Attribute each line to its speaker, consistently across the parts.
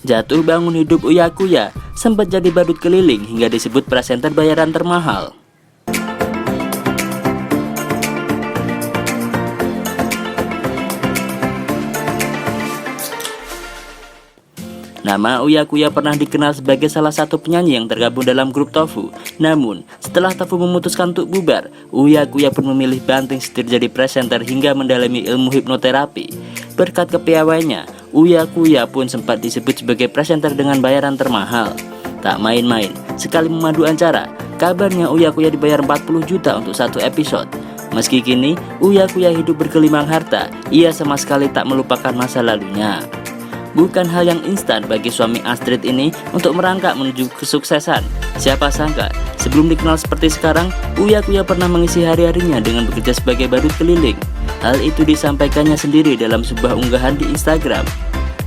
Speaker 1: Jatuh bangun hidup Uya Kuya, sempat jadi badut keliling hingga disebut presenter bayaran termahal. Nama Uya Kuya pernah dikenal sebagai salah satu penyanyi yang tergabung dalam grup Tofu. Namun, setelah Tofu memutuskan untuk bubar, Uya Kuya pun memilih banting setir jadi presenter hingga mendalami ilmu hipnoterapi. Berkat kepiawaiannya, Uya Kuya pun sempat disebut sebagai presenter dengan bayaran termahal. Tak main-main, sekali memadu acara, kabarnya Uya Kuya dibayar 40 juta untuk satu episode. Meski kini, Uya Kuya hidup bergelimang harta, ia sama sekali tak melupakan masa lalunya. Bukan hal yang instan bagi suami Astrid ini untuk merangkak menuju kesuksesan. Siapa sangka, sebelum dikenal seperti sekarang, Uya Kuya pernah mengisi hari-harinya dengan bekerja sebagai badut keliling. Hal itu disampaikannya sendiri dalam sebuah unggahan di Instagram.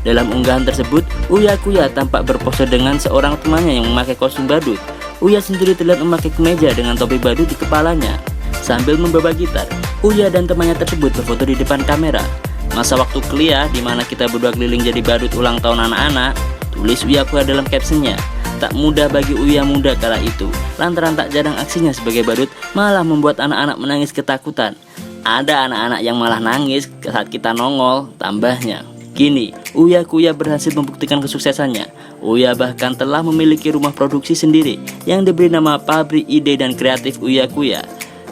Speaker 1: Dalam unggahan tersebut, Uya Kuya tampak berpose dengan seorang temannya yang memakai kostum badut. Uya sendiri terlihat memakai kemeja dengan topi badut di kepalanya. Sambil membawa gitar, Uya dan temannya tersebut berfoto di depan kamera. Masa waktu kuliah di mana kita berdua keliling jadi badut ulang tahun anak-anak, tulis Uya Kuya dalam captionnya. Tak mudah bagi Uya muda kala itu, lantaran tak jarang aksinya sebagai badut malah membuat anak-anak menangis ketakutan. Ada anak-anak yang malah nangis saat kita nongol, tambahnya. Kini, Uya Kuya berhasil membuktikan kesuksesannya. Uya bahkan telah memiliki rumah produksi sendiri yang diberi nama Pabrik Ide dan Kreatif Uya Kuya.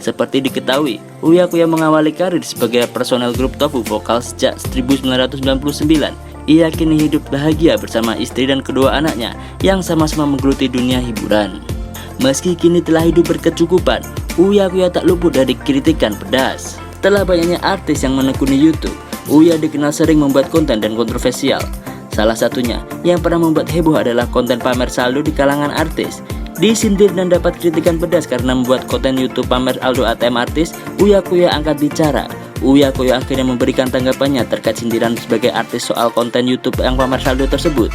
Speaker 1: Seperti diketahui, Uya Kuya mengawali karir sebagai personel grup Tofu vokal sejak 1999. Ia kini hidup bahagia bersama istri dan kedua anaknya yang sama-sama menggeluti dunia hiburan. Meski kini telah hidup berkecukupan, Uya Kuya tak luput dari kritikan pedas. Setelah banyaknya artis yang menekuni YouTube, Uya dikenal sering membuat konten dan kontroversial. Salah satunya yang pernah membuat heboh adalah konten pamer saldo di kalangan artis. Disindir dan dapat kritikan pedas karena membuat konten YouTube pamer saldo ATM artis, Uya Kuya angkat bicara. Uya Kuya akhirnya memberikan tanggapannya terkait sindiran sebagai artis soal konten YouTube yang pamer saldo tersebut.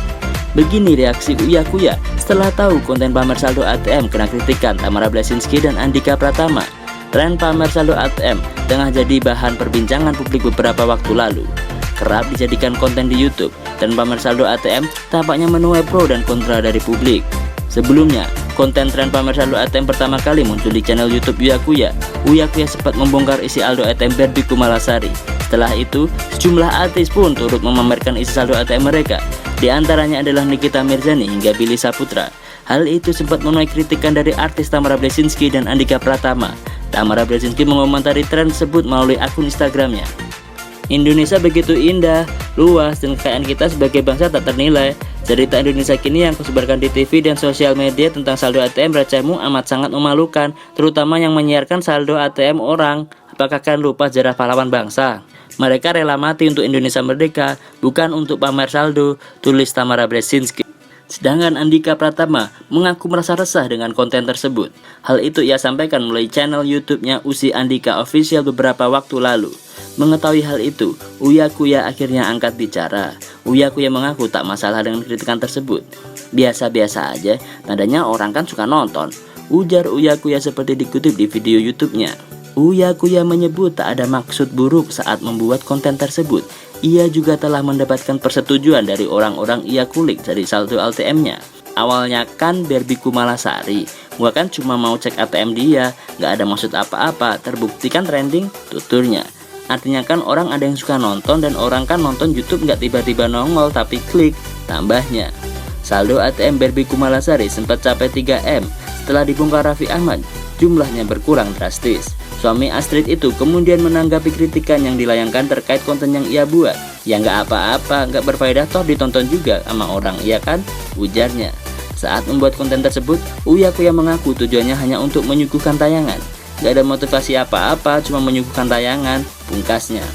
Speaker 1: Begini reaksi Uya Kuya setelah tahu konten pamer saldo ATM kena kritikan Tamara Bleszynsky dan Andika Pratama. Tren pamer saldo ATM tengah jadi bahan perbincangan publik beberapa waktu lalu. Kerap dijadikan konten di YouTube, dan pamer saldo ATM tampaknya menuai pro dan kontra dari publik. Sebelumnya, konten tren pamer saldo ATM pertama kali muncul di channel YouTube Uya Kuya. Uya Kuya sempat membongkar isi saldo ATM Barbie Kumalasari. Setelah itu, sejumlah artis pun turut memamerkan isi saldo ATM mereka. Di antaranya adalah Nikita Mirzani hingga Billy Saputra. Hal itu sempat menuai kritikan dari artis Tamara Bleszynsky dan Andika Pratama. Tamara Bleszynsky mengomentari tren tersebut melalui akun Instagramnya. Indonesia begitu indah, luas, dan kekayaan kita sebagai bangsa tak ternilai. Cerita Indonesia kini yang kusebarkan di TV dan sosial media tentang saldo ATM recehmu amat sangat memalukan, terutama yang menyiarkan saldo ATM orang. Apakah kalian lupa sejarah pahlawan bangsa? Mereka rela mati untuk Indonesia merdeka, bukan untuk pamer saldo, tulis Tamara Bleszynsky. Sedangkan Andika Pratama mengaku merasa resah dengan konten tersebut. Hal itu ia sampaikan melalui channel YouTube-nya Usi Andika Official beberapa waktu lalu. Mengetahui hal itu, Uya Kuya akhirnya angkat bicara. Uya Kuya mengaku tak masalah dengan kritikan tersebut. Biasa-biasa aja, tandanya orang kan suka nonton, ujar Uya Kuya seperti dikutip di video YouTube-nya. Uya Kuya menyebut tak ada maksud buruk saat membuat konten tersebut. Ia juga telah mendapatkan persetujuan dari orang-orang ia kulik dari saldo ATM-nya. Awalnya kan Barbie Kumalasari, gua kan cuma mau cek ATM dia, gak ada maksud apa-apa, terbukti kan trending, tuturnya. Artinya kan orang ada yang suka nonton, dan orang kan nonton YouTube gak tiba-tiba nongol tapi klik, tambahnya. Saldo ATM Barbie Kumalasari sempat capai 3M, setelah dibongkar Raffi Ahmad, jumlahnya berkurang drastis. Suami Astrid itu kemudian menanggapi kritikan yang dilayangkan terkait konten yang ia buat. Ya nggak apa-apa, nggak berfaedah toh ditonton juga sama orang, iya kan? Ujarnya. Saat membuat konten tersebut, Uya Kuya mengaku tujuannya hanya untuk menyuguhkan tayangan. Nggak ada motivasi apa-apa, cuma menyuguhkan tayangan, pungkasnya.